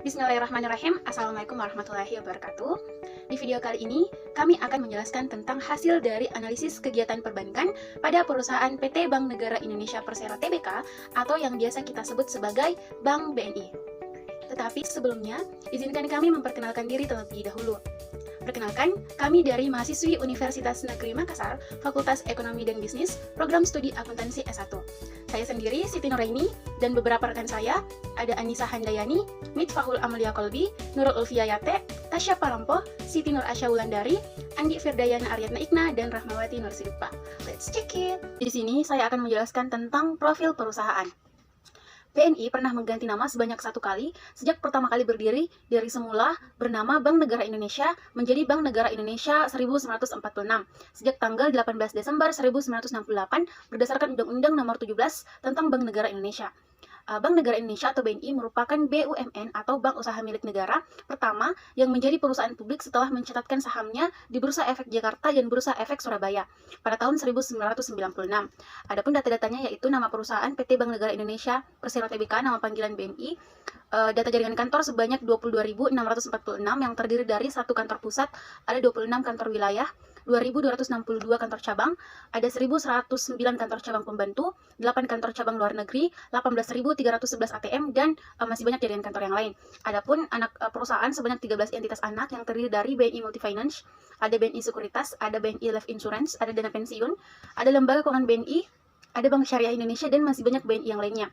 Bismillahirrahmanirrahim. Assalamualaikum warahmatullahi wabarakatuh. Di video kali ini, kami akan menjelaskan tentang hasil dari analisis kegiatan perbankan pada perusahaan PT Bank Negara Indonesia Persero Tbk atau yang biasa kita sebut sebagai Bank BNI. Tetapi sebelumnya, izinkan kami memperkenalkan diri terlebih dahulu. Perkenalkan, kami dari mahasiswi Universitas Negeri Makassar, Fakultas Ekonomi dan Bisnis, Program Studi Akuntansi S1. Saya sendiri, Siti Nuraini, dan beberapa rekan saya, ada Anissa Handayani, Mitfahul Amalia Kolbi, Nurul Ulfiyayate, Tasya Parompo, Siti Nur Asya Wulandari, Andi Firdayana Aryatna Ikna, dan Rahmawati Nur Sidupa. Let's check it! Di sini saya akan menjelaskan tentang profil perusahaan. BNI pernah mengganti nama sebanyak 1 kali sejak pertama kali berdiri dari semula bernama Bank Negara Indonesia menjadi Bank Negara Indonesia 1946 sejak tanggal 18 Desember 1968 berdasarkan Undang-Undang Nomor 17 tentang Bank Negara Indonesia. Bank Negara Indonesia atau BNI merupakan BUMN atau Bank Usaha Milik Negara pertama yang menjadi perusahaan publik setelah mencatatkan sahamnya di Bursa Efek Jakarta dan Bursa Efek Surabaya pada tahun 1996. Adapun data-datanya yaitu nama perusahaan PT Bank Negara Indonesia Persero Tbk, nama panggilan BNI, data jaringan kantor sebanyak 22.646 yang terdiri dari 1 kantor pusat, ada 26 kantor wilayah, 2.262 kantor cabang, ada 1.109 kantor cabang pembantu, 8 kantor cabang luar negeri, 18.311 ATM, dan masih banyak jaringan kantor yang lain. Adapun anak perusahaan sebanyak 13 entitas anak yang terdiri dari BNI Multifinance, ada BNI Sekuritas, ada BNI Life Insurance, ada dana pensiun, ada lembaga keuangan BNI, ada Bank Syariah Indonesia, dan masih banyak BNI yang lainnya.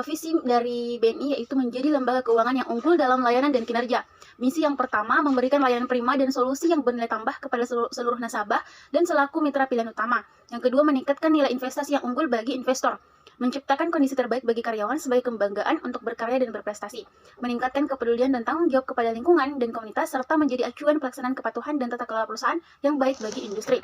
Visi dari BNI yaitu menjadi lembaga keuangan yang unggul dalam layanan dan kinerja. Misi yang pertama, memberikan layanan prima dan solusi yang bernilai tambah kepada seluruh nasabah dan selaku mitra pilihan utama. Yang kedua, meningkatkan nilai investasi yang unggul bagi investor. Menciptakan kondisi terbaik bagi karyawan sebagai kebanggaan untuk berkarya dan berprestasi. Meningkatkan kepedulian dan tanggung jawab kepada lingkungan dan komunitas, serta menjadi acuan pelaksanaan kepatuhan dan tata kelola perusahaan yang baik bagi industri.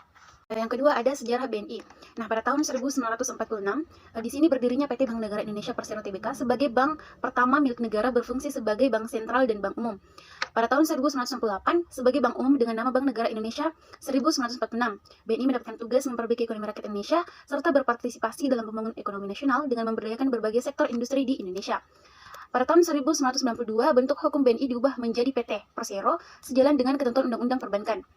Yang kedua ada sejarah BNI. Nah, pada tahun 1946, di sini berdirinya PT Bank Negara Indonesia Persero Tbk sebagai bank pertama milik negara berfungsi sebagai bank sentral dan bank umum. Pada tahun 1998, sebagai bank umum dengan nama Bank Negara Indonesia 1946, BNI mendapatkan tugas memperbaiki ekonomi rakyat Indonesia serta berpartisipasi dalam pembangunan ekonomi nasional dengan memberdayakan berbagai sektor industri di Indonesia. Pada tahun 1992, bentuk hukum BNI diubah menjadi PT Persero sejalan dengan ketentuan Undang-Undang Perbankan.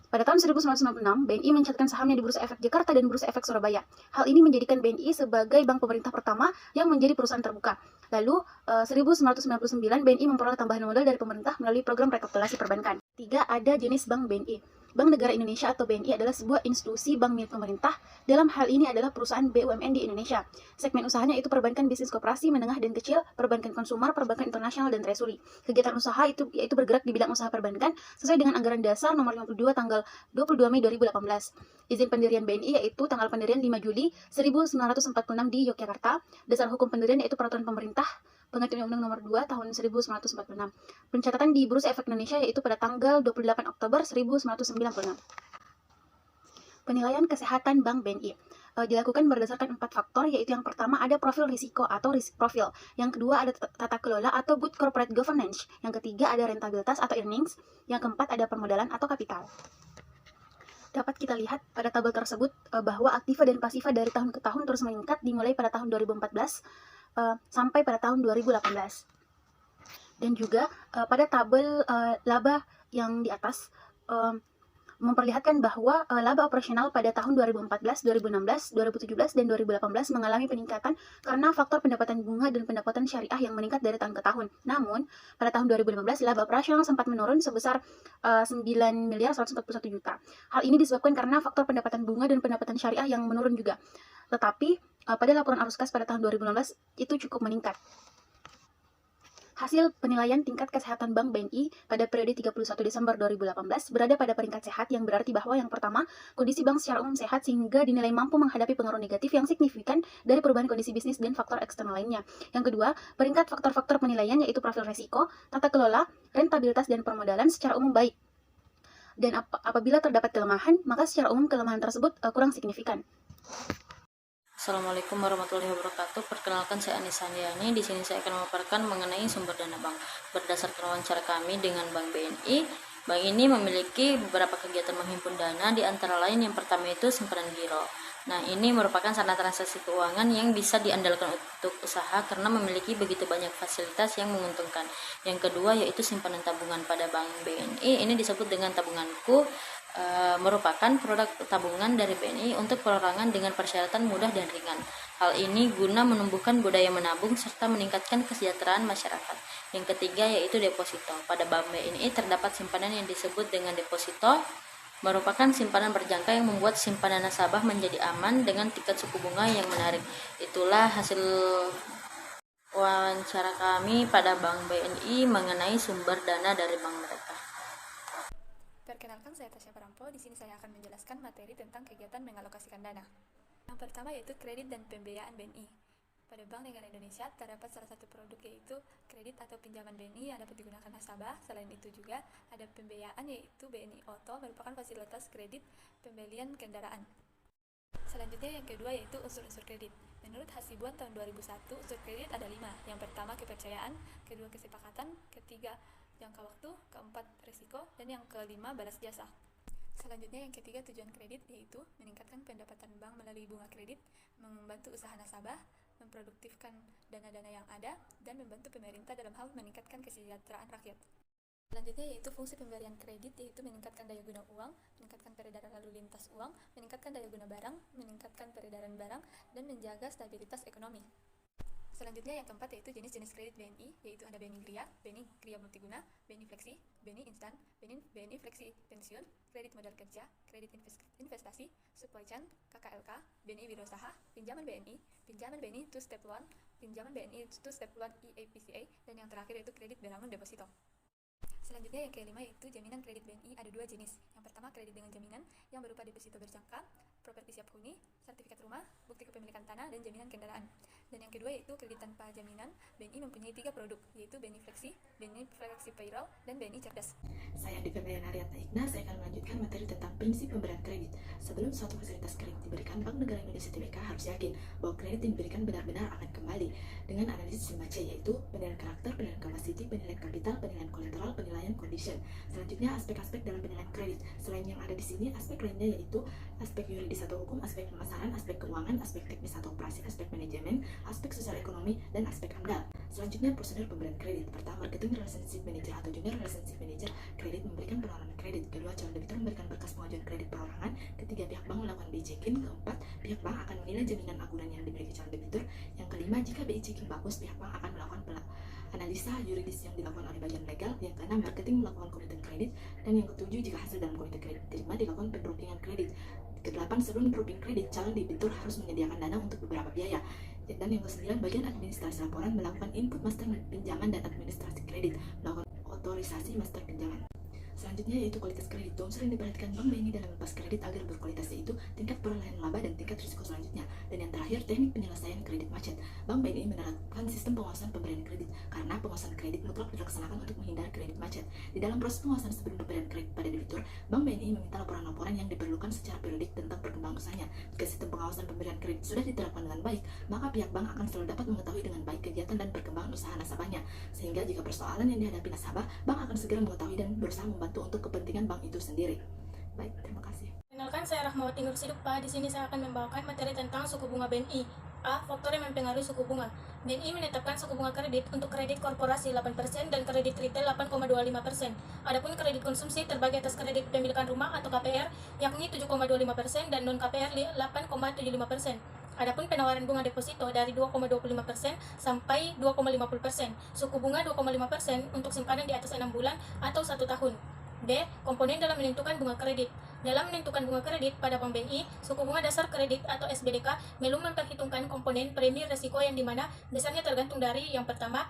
Pada tahun 1996, BNI mencatatkan sahamnya di Bursa Efek Jakarta dan Bursa Efek Surabaya. Hal ini menjadikan BNI sebagai bank pemerintah pertama yang menjadi perusahaan terbuka. Lalu, 1999, BNI memperoleh tambahan modal dari pemerintah melalui program rekapitulasi perbankan. 3. Ada jenis bank BNI. Bank Negara Indonesia atau BNI adalah sebuah institusi bank milik pemerintah. Dalam hal ini adalah perusahaan BUMN di Indonesia. Segmen usahanya itu perbankan bisnis koperasi, menengah dan kecil, perbankan konsumer, perbankan internasional, dan treasury. Kegiatan usaha itu yaitu bergerak di bidang usaha perbankan sesuai dengan Anggaran Dasar Nomor 52 tanggal 22 Mei 2018. Izin pendirian BNI yaitu tanggal pendirian 5 Juli 1946 di Yogyakarta. Dasar hukum pendirian yaitu Peraturan Pemerintah Pengganti Undang-Undang Nomor 2 Tahun 1946. Pencatatan di Bursa Efek Indonesia yaitu pada tanggal 28 Oktober 1996. Penilaian kesehatan Bank BNI dilakukan berdasarkan 4 faktor, yaitu yang pertama ada profil risiko atau risk profile, yang kedua ada tata kelola atau good corporate governance, yang ketiga ada rentabilitas atau earnings, yang keempat ada permodalan atau kapital. Dapat kita lihat pada tabel tersebut bahwa aktiva dan pasiva dari tahun ke tahun terus meningkat dimulai pada tahun 2014 sampai pada tahun 2018. Dan juga pada tabel laba yang di atas memperlihatkan bahwa laba operasional pada tahun 2014, 2016, 2017, dan 2018 mengalami peningkatan karena faktor pendapatan bunga dan pendapatan syariah yang meningkat dari tahun ke tahun. Namun, pada tahun 2015, laba operasional sempat menurun sebesar 9.141 juta. Hal ini disebabkan karena faktor pendapatan bunga dan pendapatan syariah yang menurun juga. Tetapi, pada laporan arus kas pada tahun 2016, itu cukup meningkat. Hasil penilaian tingkat kesehatan Bank BNI pada periode 31 Desember 2018 berada pada peringkat sehat, yang berarti bahwa yang pertama, kondisi bank secara umum sehat sehingga dinilai mampu menghadapi pengaruh negatif yang signifikan dari perubahan kondisi bisnis dan faktor eksternal lainnya. Yang kedua, peringkat faktor-faktor penilaian yaitu profil resiko, tata kelola, rentabilitas, dan permodalan secara umum baik. Dan apabila terdapat kelemahan, maka secara umum kelemahan tersebut kurang signifikan. Assalamualaikum warahmatullahi wabarakatuh. Perkenalkan, saya Anissa Handayani. Di sini saya akan memaparkan mengenai sumber dana bank. Berdasarkan wawancara kami dengan Bank BNI, bank ini memiliki beberapa kegiatan menghimpun dana, di antara lain yang pertama itu simpanan giro. Nah, ini merupakan sarana transaksi keuangan yang bisa diandalkan untuk usaha karena memiliki begitu banyak fasilitas yang menguntungkan. Yang kedua yaitu simpanan tabungan pada Bank BNI. Ini disebut dengan tabunganku, merupakan produk tabungan dari BNI untuk perorangan dengan persyaratan mudah dan ringan. Hal ini guna menumbuhkan budaya menabung serta meningkatkan kesejahteraan masyarakat. Yang ketiga yaitu deposito. Pada Bank BNI terdapat simpanan yang disebut dengan deposito, merupakan simpanan berjangka yang membuat simpanan nasabah menjadi aman dengan tingkat suku bunga yang menarik. Itulah hasil wawancara kami pada Bank BNI mengenai sumber dana dari bank mereka. Perkenalkan, saya Tasya Parampo. Di sini saya akan menjelaskan materi tentang kegiatan mengalokasikan dana. Yang pertama yaitu kredit dan pembiayaan BNI. Pada Bank Negara Indonesia terdapat salah satu produk yaitu kredit atau pinjaman BNI yang dapat digunakan nasabah. Selain itu juga ada pembiayaan yaitu BNI Auto, merupakan fasilitas kredit pembelian kendaraan. Selanjutnya yang kedua yaitu unsur-unsur kredit. Menurut Hasibuan tahun 2001, unsur kredit ada 5. Yang pertama kepercayaan, kedua kesepakatan, ketiga jangka waktu, keempat risiko, dan yang kelima balas jasa. Selanjutnya yang ketiga tujuan kredit yaitu meningkatkan pendapatan bank melalui bunga kredit, membantu usaha nasabah, memproduktifkan dana-dana yang ada, dan membantu pemerintah dalam hal meningkatkan kesejahteraan rakyat. Selanjutnya yaitu fungsi pemberian kredit yaitu meningkatkan daya guna uang, meningkatkan peredaran lalu lintas uang, meningkatkan daya guna barang, meningkatkan peredaran barang, dan menjaga stabilitas ekonomi. Selanjutnya yang keempat yaitu jenis-jenis kredit BNI, yaitu ada BNI Gria, BNI Gria Multiguna, BNI Fleksi, BNI Instan, BNI Fleksi Pensiun, kredit modal kerja, kredit investasi, supply chain, KKLK, BNI Wirausaha, pinjaman BNI two step loan, pinjaman BNI two step loan EAPCA, dan yang terakhir yaitu kredit Berangun Deposito. Selanjutnya yang kelima yaitu jaminan kredit BNI ada 2 jenis. Yang pertama kredit dengan jaminan yang berupa deposito berjangka, properti siap huni, sertifikat rumah, bukti kepemilikan tanah, dan jaminan kendaraan. Dan yang kedua yaitu kredit tanpa jaminan. BNI mempunyai 3 produk yaitu BNI Fleksi, BNI Fleksi Payroll, dan BNI Cerdas. Saya Divya Ariadna Ignas, saya akan melanjutkan materi tentang prinsip pemberian kredit. Sebelum suatu fasilitas kredit diberikan, Bank Negara Indonesia TBK harus yakin bahwa kredit yang diberikan benar-benar akan kembali dengan analisis 5C yaitu penilaian karakter, penilaian kapasiti, penilaian kapital, penilaian kolateral, penilaian condition. Selanjutnya aspek-aspek dalam penilaian kredit. Selain yang ada di sini, aspek lainnya yaitu aspek yuridis atau hukum, aspek pemasaran, aspek keuangan, aspek teknis atau operasi, aspek manajemen, aspek sosial ekonomi, dan aspek AMDAL. Selanjutnya prosedur pemberian kredit. Pertama, marketing relationship manager atau junior relationship manager kredit memberikan penawaran kredit. Kedua, calon debitur memberikan berkas pengajuan kredit perorangan. Ketiga, pihak bank melakukan BI checking. Keempat, pihak bank akan menilai jaminan agunan yang dimiliki calon debitur. Yang kelima, jika BI checking bagus, pihak bank akan melakukan analisa yuridis yang dilakukan oleh bagian legal. Yang keenam, marketing melakukan komitmen kredit. Dan yang ketujuh, jika hasil dalam komitmen kredit diterima, dilakukan pendropingan kredit. Kedelapan, sebelum dropping kredit, calon debitur harus menyediakan dana untuk beberapa biaya. Dan yang ke-9, bagian administrasi laporan melakukan input master pinjaman dan administrasi kredit, melakukan otorisasi master pinjaman. Selanjutnya yaitu kualitas kredit. Unsur yang diperhatikan Bank BNI dalam melepas kredit agar berkualitas yaitu tingkat perolehan laba dan tingkat risiko selanjutnya. Dan yang terakhir, teknik penyelesaian kredit macet. Bank BNI menerapkan sistem pengawasan pemberian kredit karena pengawasan kredit mutlak dilaksanakan untuk menghindari kredit macet. Di dalam proses pengawasan sebelum pemberian kredit pada debitur, Bank BNI meminta laporan-laporan yang diperlukan secara periodik tentang perkembangan usahanya. Jika sistem pengawasan pemberian kredit sudah diterapkan dengan baik, maka pihak bank akan selalu dapat mengetahui dengan baik kegiatan dan perkembangan usaha nasabahnya. Sehingga jika persoalan yang dihadapi nasabah, bank akan segera mengetahui dan berusaha membantu untuk kepentingan bank itu sendiri. Baik, terima kasih. Kenalkan, saya Rahmawati Nur Sidukpa. Di sini saya akan membawakan materi tentang suku bunga BNI. A. Faktor yang mempengaruhi suku bunga. BNI menetapkan suku bunga kredit untuk kredit korporasi 8% dan kredit retail 8,25%. Adapun kredit konsumsi terbagi atas kredit pemilikan rumah atau KPR yakni 7,25% dan non KPR 8,75%. Adapun penawaran bunga deposito dari 2,25% sampai 2,50%. Suku bunga 2,5% untuk simpanan di atas 6 bulan atau 1 tahun. B. Komponen dalam menentukan bunga kredit. Dalam menentukan bunga kredit pada Bank BNI, suku bunga dasar kredit atau SBDK belum memperhitungkan komponen premi risiko yang dimana dasarnya tergantung dari yang pertama,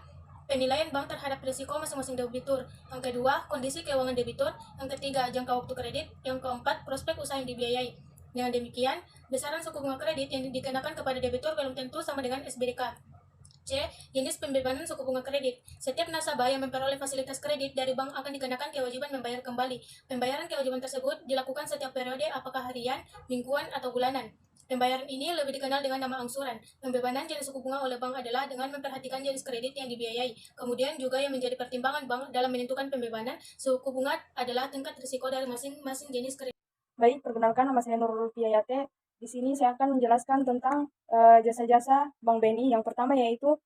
penilaian bank terhadap risiko masing-masing debitur. Yang kedua, kondisi keuangan debitur. Yang ketiga, jangka waktu kredit. Yang keempat, prospek usaha yang dibiayai. Dengan demikian, besaran suku bunga kredit yang dikenakan kepada debitur belum tentu sama dengan SBDK. C. Jenis pembebanan suku bunga kredit. Setiap nasabah yang memperoleh fasilitas kredit dari bank akan dikenakan kewajiban membayar kembali. Pembayaran kewajiban tersebut dilakukan setiap periode apakah harian, mingguan, atau bulanan. Pembayaran ini lebih dikenal dengan nama angsuran. Pembebanan jenis suku bunga oleh bank adalah dengan memperhatikan jenis kredit yang dibiayai. Kemudian juga yang menjadi pertimbangan bank dalam menentukan pembebanan suku bunga adalah tingkat risiko dari masing-masing jenis kredit. Baik, perkenalkan nama saya Nurul Fiayate. Di sini saya akan menjelaskan tentang jasa-jasa Bank BNI. Yang pertama yaitu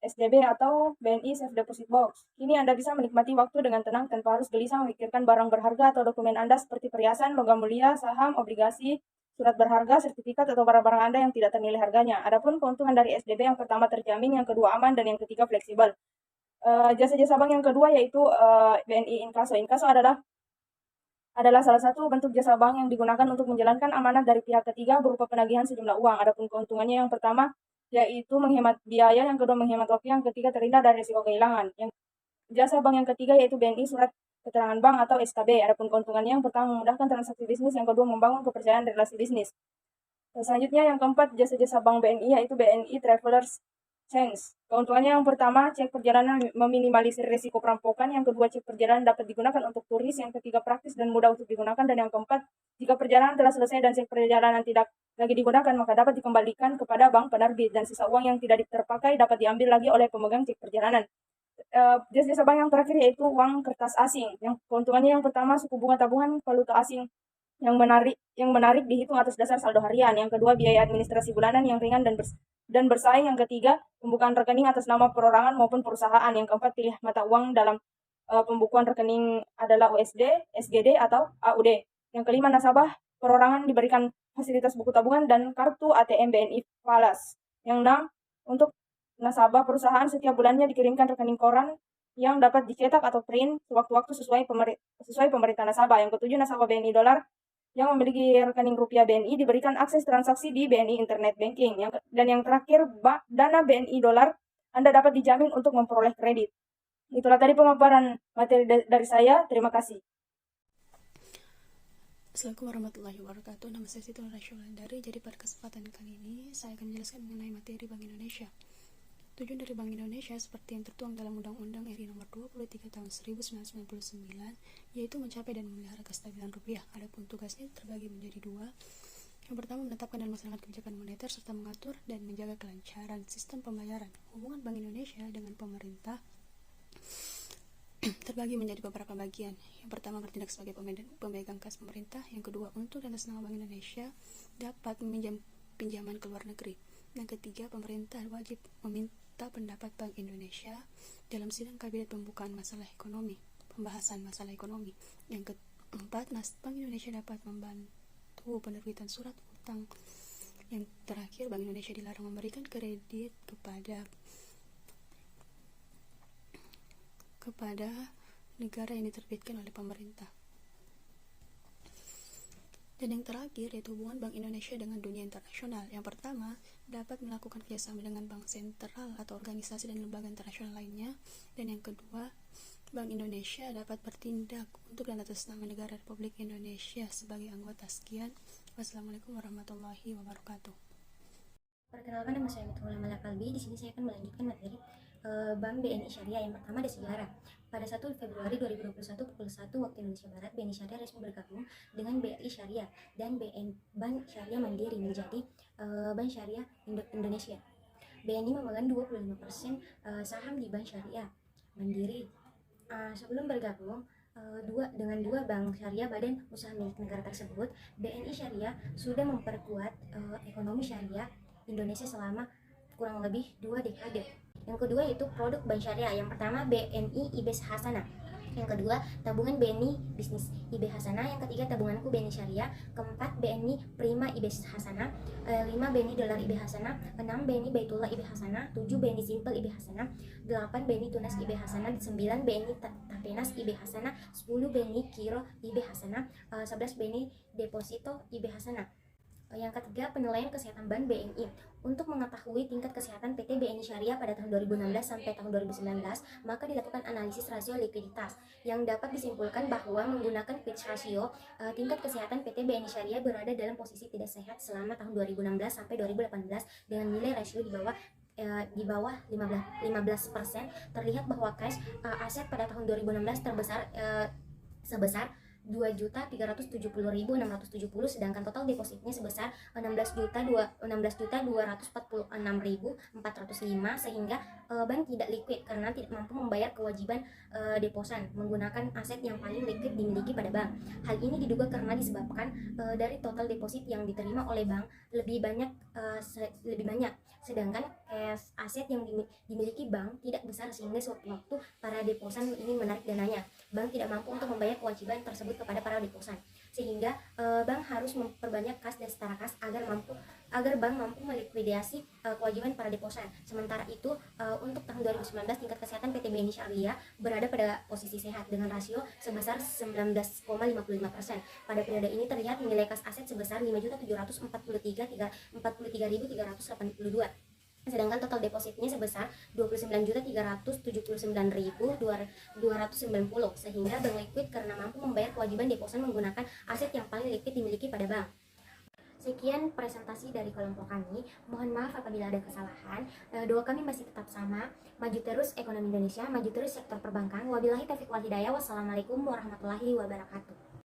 SDB atau BNI Safe Deposit Box. Kini Anda bisa menikmati waktu dengan tenang tanpa harus gelisah memikirkan barang berharga atau dokumen Anda seperti perhiasan, logam mulia, saham, obligasi, surat berharga, sertifikat, atau barang-barang Anda yang tidak ternilai harganya. Adapun keuntungan dari SDB, yang pertama terjamin, yang kedua aman, dan yang ketiga fleksibel. Jasa-jasa bank yang kedua yaitu BNI Inkaso. Inkaso adalah salah satu bentuk jasa bank yang digunakan untuk menjalankan amanat dari pihak ketiga berupa penagihan sejumlah uang. Adapun keuntungannya, yang pertama yaitu menghemat biaya, yang kedua menghemat waktu, yang ketiga terhindar dari risiko kehilangan. Jasa bank yang ketiga yaitu BNI Surat Keterangan Bank atau SKB. Adapun keuntungannya, yang pertama memudahkan transaksi bisnis, yang kedua membangun kepercayaan relasi bisnis. Dan selanjutnya yang keempat, jasa-jasa bank BNI yaitu BNI Travelers Change. Keuntungannya, yang pertama, cek perjalanan meminimalisir risiko perampokan, yang kedua cek perjalanan dapat digunakan untuk turis, yang ketiga praktis dan mudah untuk digunakan, dan yang keempat, jika perjalanan telah selesai dan cek perjalanan tidak lagi digunakan, maka dapat dikembalikan kepada bank penerbit, dan sisa uang yang tidak terpakai dapat diambil lagi oleh pemegang cek perjalanan. Jasa bank yang terakhir yaitu uang kertas asing. Yang keuntungannya, yang pertama, suku bunga tabungan valuta asing yang menarik dihitung atas dasar saldo harian. Yang kedua, biaya administrasi bulanan yang ringan dan bersaing. Yang ketiga, pembukaan rekening atas nama perorangan maupun perusahaan. Yang keempat, pilih mata uang dalam pembukuan rekening adalah USD, SGD, atau AUD. Yang kelima, nasabah perorangan diberikan fasilitas buku tabungan dan kartu ATM BNI Falas. Yang enam, untuk nasabah perusahaan setiap bulannya dikirimkan rekening koran yang dapat dicetak atau print sewaktu-waktu sesuai pemerintah nasabah. Yang ketujuh, nasabah BNI dolar yang memiliki rekening rupiah BNI diberikan akses transaksi di BNI Internet Banking. Dan yang terakhir, dana BNI dolar Anda dapat dijamin untuk memperoleh kredit. Itulah tadi pemaparan materi dari saya. Terima kasih. Assalamualaikum warahmatullahi wabarakatuh. Nama saya Siti Nurhayati. Jadi pada kesempatan kali ini saya akan menjelaskan mengenai materi Bank Indonesia. Tujuan dari Bank Indonesia seperti yang tertuang dalam Undang-Undang RI Nomor 23 Tahun 1999, yaitu mencapai dan memelihara kestabilan rupiah. Adapun tugasnya terbagi menjadi dua. Yang pertama, menetapkan dan melaksanakan kebijakan moneter serta mengatur dan menjaga kelancaran sistem pembayaran. Hubungan Bank Indonesia dengan pemerintah terbagi menjadi beberapa bagian. Yang pertama, bertindak sebagai pemegang kas pemerintah. Yang kedua, untuk dan atas nama Bank Indonesia dapat meminjam pinjaman ke luar negeri. Yang ketiga, pemerintah wajib meminta pendapat Bank Indonesia dalam sidang kabinet pembahasan masalah ekonomi. Yang keempat, Bank Indonesia dapat membantu penerbitan surat utang. Yang terakhir, Bank Indonesia dilarang memberikan kredit kepada negara yang diterbitkan oleh pemerintah. Dan yang terakhir yaitu hubungan Bank Indonesia dengan dunia internasional. Yang pertama, dapat melakukan kerjasama dengan bank sentral atau organisasi dan lembaga internasional lainnya. Dan yang kedua, Bank Indonesia dapat bertindak untuk dan atas nama negara Republik Indonesia sebagai anggota. Sekian. Wassalamualaikum warahmatullahi wabarakatuh. Perkenalkan, nama saya Mithulah Malakalbi. Di sini saya akan melanjutkan materi Bank BNI Syariah. Yang pertama ada sejarah. Pada 1 Februari 2021 pukul 1 waktu Indonesia Barat, BNI Syariah resmi bergabung dengan BRI Syariah dan Bank Syariah Mandiri menjadi Bank Syariah Indonesia. BNI memegang 25% saham di Bank Syariah Mandiri. Sebelum bergabung dengan dua bank syariah badan usaha milik negara tersebut, BNI Syariah sudah memperkuat ekonomi syariah Indonesia selama kurang lebih 2 dekade. Yang kedua yaitu produk bank syariah. Yang pertama, BNI IB Hasanah. Yang kedua, tabungan BNI Bisnis IB Hasanah. Yang ketiga, tabunganku BNI Syariah. Keempat, BNI Prima IB Hasanah. 5, BNI Dolar IB Hasanah. 6, BNI Baitullah IB Hasanah. 7, BNI Simple IB Hasanah. 8, BNI Tunas IB Hasanah. 9, BNI Tapenas IB Hasanah. 10, BNI Kiro IB Hasanah. 11, BNI Deposito IB Hasanah. Yang ketiga, penilaian kesehatan bank BNI. Untuk mengetahui tingkat kesehatan PT BNI Syariah pada tahun 2016 sampai tahun 2019, maka dilakukan analisis rasio likuiditas yang dapat disimpulkan bahwa menggunakan Fitch ratio, tingkat kesehatan PT BNI Syariah berada dalam posisi tidak sehat selama tahun 2016 sampai 2018 dengan nilai rasio di bawah 15%. Terlihat bahwa cash aset pada tahun 2016 sebesar 2.370.670, sedangkan total depositnya sebesar 16.246.405, sehingga bank tidak liquid karena tidak mampu membayar kewajiban deposan menggunakan aset yang paling liquid dimiliki pada bank. Hal ini diduga karena disebabkan dari total deposit yang diterima oleh bank lebih banyak, sedangkan aset yang dimiliki bank tidak besar sehingga sewaktu-waktu para deposan ingin menarik dananya. Bank tidak mampu untuk membayar kewajiban tersebut kepada para deposan, sehingga bank harus memperbanyak kas dan setara kas agar bank mampu melikuidasi kewajiban para deposan. Sementara itu untuk tahun 2019 tingkat kesehatan PT BNI Syariah berada pada posisi sehat dengan rasio sebesar 19,55%. Pada periode ini terlihat nilai kas aset sebesar 5.743.382, sedangkan total depositnya sebesar 29.379.290, sehingga bank liquid karena mampu membayar kewajiban deposan menggunakan aset yang paling liquid dimiliki pada bank. Sekian presentasi dari kelompok kami. Mohon maaf apabila ada kesalahan. Doa kami masih tetap sama. Maju terus ekonomi Indonesia, maju terus sektor perbankan. Wabillahi taufiq wal hidayah. Wassalamualaikum warahmatullahi wabarakatuh.